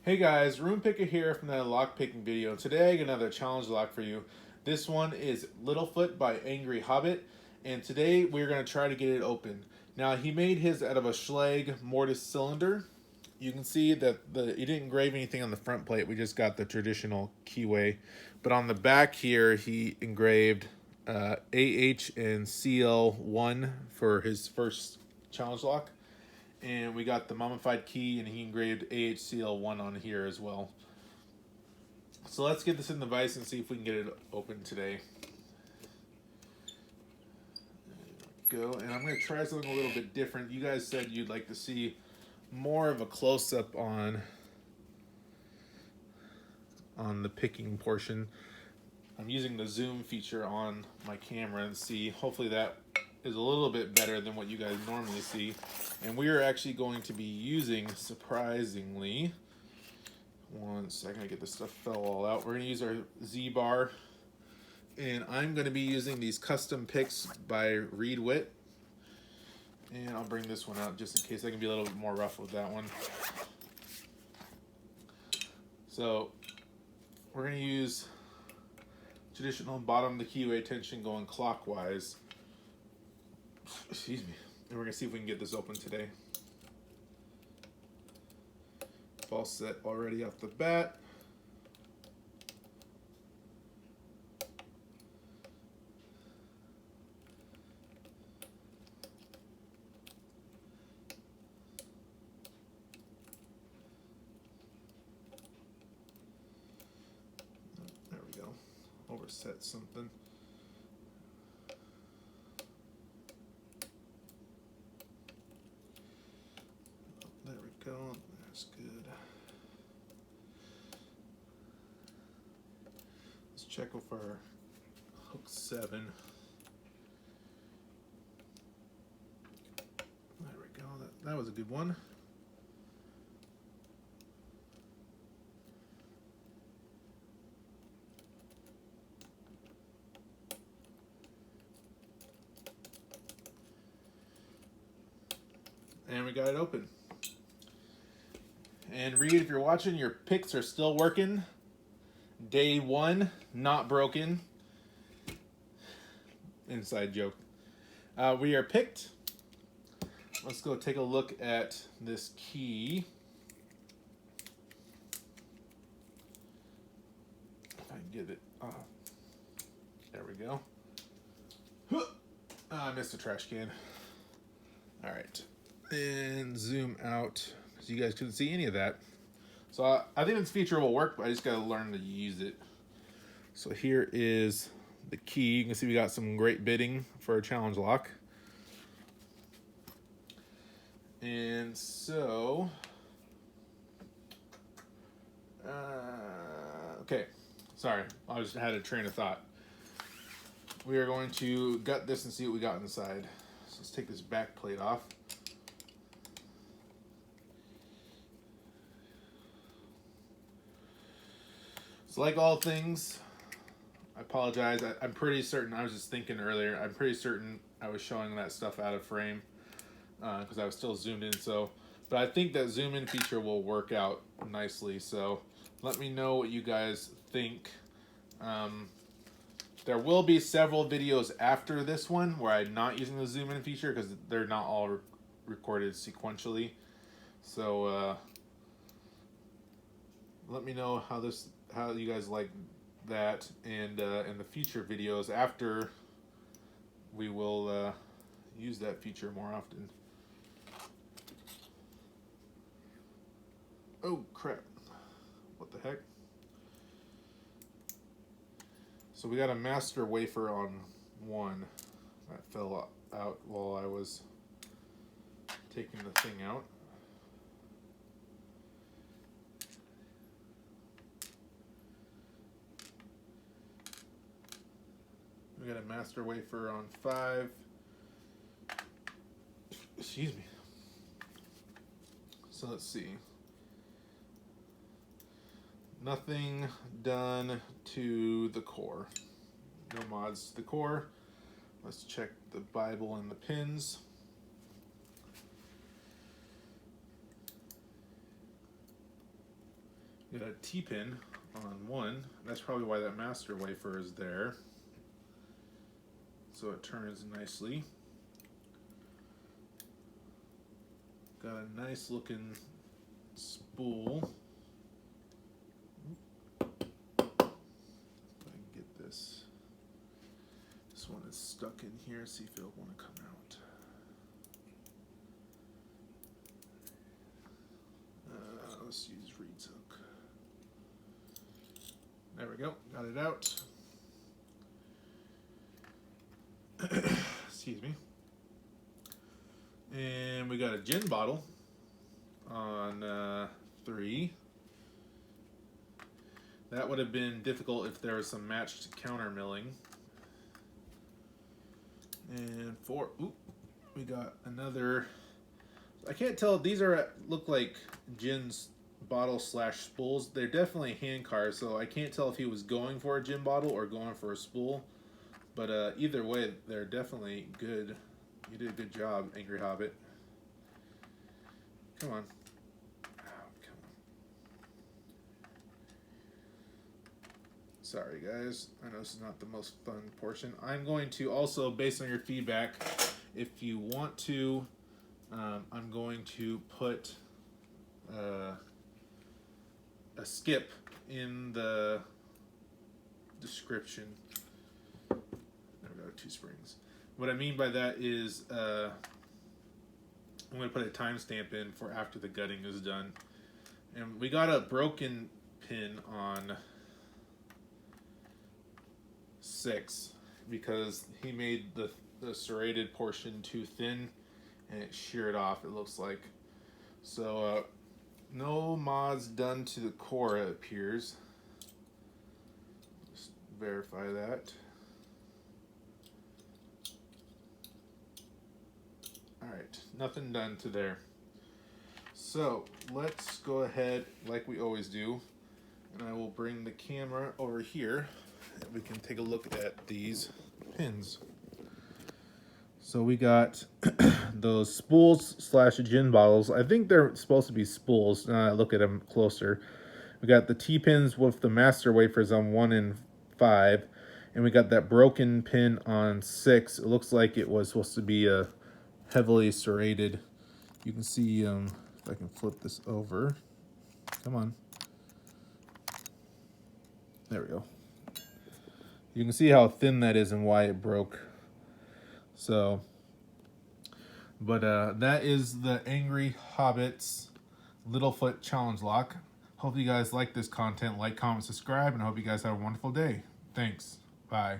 Hey guys, RoonPicker here from the lock picking video. Today I got another challenge lock for you. This one is Littlefoot by Angry Hobbit, and today we're going to try to get it open. Now he made his out of a Schlage mortise cylinder. You can see that he didn't engrave anything on the front plate, we just got the traditional keyway. But on the back here he engraved AH and CL1 for his first challenge lock. And we got the mummified key, and he engraved AHCL1 on here as well. So let's get this in the vise and see if we can get it open today. There we go. And I'm going to try something a little bit different. You guys said you'd like to see more of a close-up on the picking portion. I'm using the zoom feature on my camera and see. Hopefully that is a little bit better than what you guys normally see. And we are actually going to be using, surprisingly, one second, I get this stuff fell all out. We're going to use our Z-bar, and I'm going to be using these custom picks by Reids. And I'll bring this one out just in case I can be a little bit more rough with that one. So we're going to use traditional bottom of the keyway tension going clockwise. Excuse me. And we're going to see if we can get this open today. False set already off the bat. There we go. Overset something. That's good. Let's check with our hook 7. There we go. That was a good one. And we got it open. And Reed, if you're watching, your picks are still working. Day 1, not broken. Inside joke. We are picked. Let's go take a look at this key. If I can get it. There we go. I missed a trash can. All right. And zoom out. So you guys couldn't see any of that. So I think this feature will work, but I just got to learn to use it. So here is the key. You can see we got some great bidding for a challenge lock. And so, okay, sorry, I just had a train of thought. We are going to gut this and see what we got inside. So let's take this back plate off. So like all things, I apologize. I'm pretty certain, I was just thinking earlier, I'm pretty certain I was showing that stuff out of frame because I was still zoomed in. So, but I think that zoom in feature will work out nicely. So let me know what you guys think. There will be several videos after this one where I'm not using the zoom in feature because they're not all recorded sequentially. So let me know how you guys like that, and in the future videos after we will use that feature more often. Oh crap, what the heck. So we got a master wafer on one that fell out while I was taking the thing out. We got a master wafer on 5. Excuse me. So let's see. Nothing done to the core. No mods to the core. Let's check the Bible and the pins. Got a T-pin on one. That's probably why that master wafer is there. So it turns nicely. Got a nice looking spool. If I can get this. This one is stuck in here. See if it'll want to come out. Let's use Reids hook. There we go. Got it out. Excuse me. And we got a gin bottle on 3. That would have been difficult if there was some matched counter milling. And 4, oop, we got another. I can't tell. These look like gin's bottle slash spools. They're definitely hand carved, so I can't tell if he was going for a gin bottle or going for a spool. But either way, they're definitely good. You did a good job, Angry Hobbit. Come on. Oh, come on. Sorry, guys. I know this is not the most fun portion. I'm going to also, based on your feedback, if you want to, I'm going to put a skip in the description. There we go, 2 springs. What I mean by that is I'm going to put a timestamp in for after the gutting is done. And we got a broken pin on 6 because he made the serrated portion too thin and it sheared off, it looks like. So no mods done to the core, it appears. Just verify that. Alright, nothing done to there. So let's go ahead like we always do, and I will bring the camera over here and we can take a look at these pins. So we got those spools slash gin bottles. I think they're supposed to be spools. Look at them closer. We got the T-pins with the master wafers on 1 and 5. And we got that broken pin on 6. It looks like it was supposed to be a heavily serrated. You can see, if I can flip this over. Come on. There we go. You can see how thin that is and why it broke. So, but that is the Angry Hobbit's Littlefoot Challenge Lock. Hope you guys like this content. Like, comment, subscribe, and I hope you guys have a wonderful day. Thanks. Bye.